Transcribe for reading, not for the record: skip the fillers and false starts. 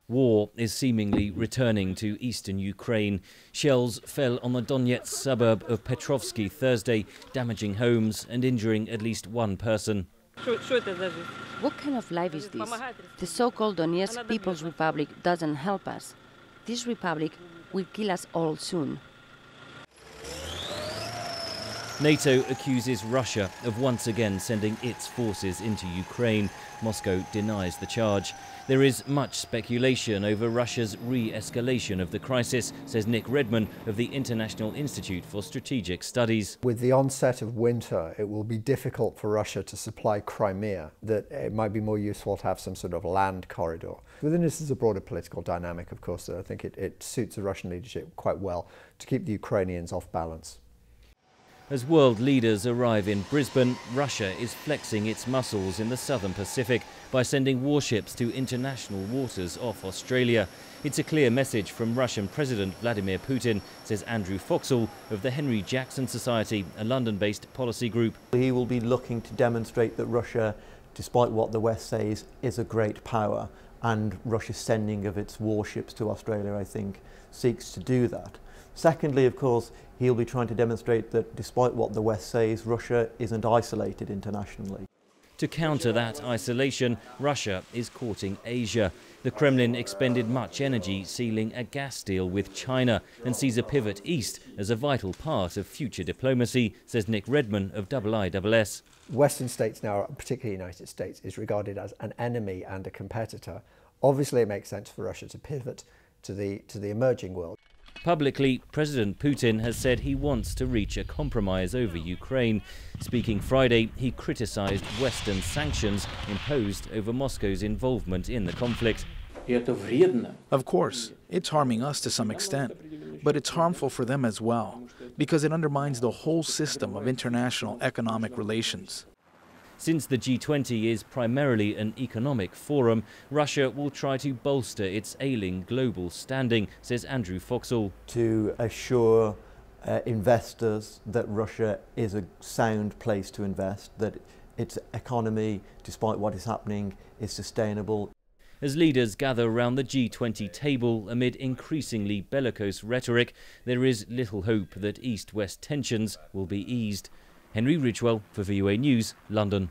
War is seemingly returning to eastern Ukraine. Shells fell on the Donetsk suburb of Petrovsky Thursday, damaging homes and injuring at least one person. What kind of life is this? The so-called Donetsk People's Republic doesn't help us. This republic will kill us all soon. NATO accuses Russia of once again sending its forces into Ukraine. Moscow denies the charge. There is much speculation over Russia's re-escalation of the crisis, says Redman of the International Institute for Strategic Studies. With the onset of winter, it will be difficult for Russia to supply Crimea, that it might be more useful to have some sort of land corridor. Within this is a broader political dynamic, of course, that I think it suits the Russian leadership quite well to keep the Ukrainians off balance. As world leaders arrive in Brisbane, Russia is flexing its muscles in the southern Pacific by sending warships to international waters off Australia. It's a clear message from Russian President Vladimir Putin, says Andrew Foxall of the Henry Jackson Society, a London-based policy group. He will be looking to demonstrate that Russia, despite what the West says, is a great power, and Russia's sending of its warships to Australia, I think, seeks to do that. Secondly, of course, he'll be trying to demonstrate that despite what the West says, Russia isn't isolated internationally. To counter that isolation, Russia is courting Asia. The Kremlin expended much energy sealing a gas deal with China and sees a pivot east as a vital part of future diplomacy, says Redman of IISS. Western states now, particularly the United States, is regarded as an enemy and a competitor. Obviously, it makes sense for Russia to pivot to the emerging world. Publicly, President Putin has said he wants to reach a compromise over Ukraine. Speaking Friday, he criticised Western sanctions imposed over Moscow's involvement in the conflict. Of course, it's harming us to some extent, but it's harmful for them as well, because it undermines the whole system of international economic relations. Since the G20 is primarily an economic forum, Russia will try to bolster its ailing global standing, says Andrew Foxall. To assure investors that Russia is a sound place to invest, that its economy, despite what is happening, is sustainable. As leaders gather around the G20 table amid increasingly bellicose rhetoric, there is little hope that East-West tensions will be eased. Henry Ridgwell for VOA News, London.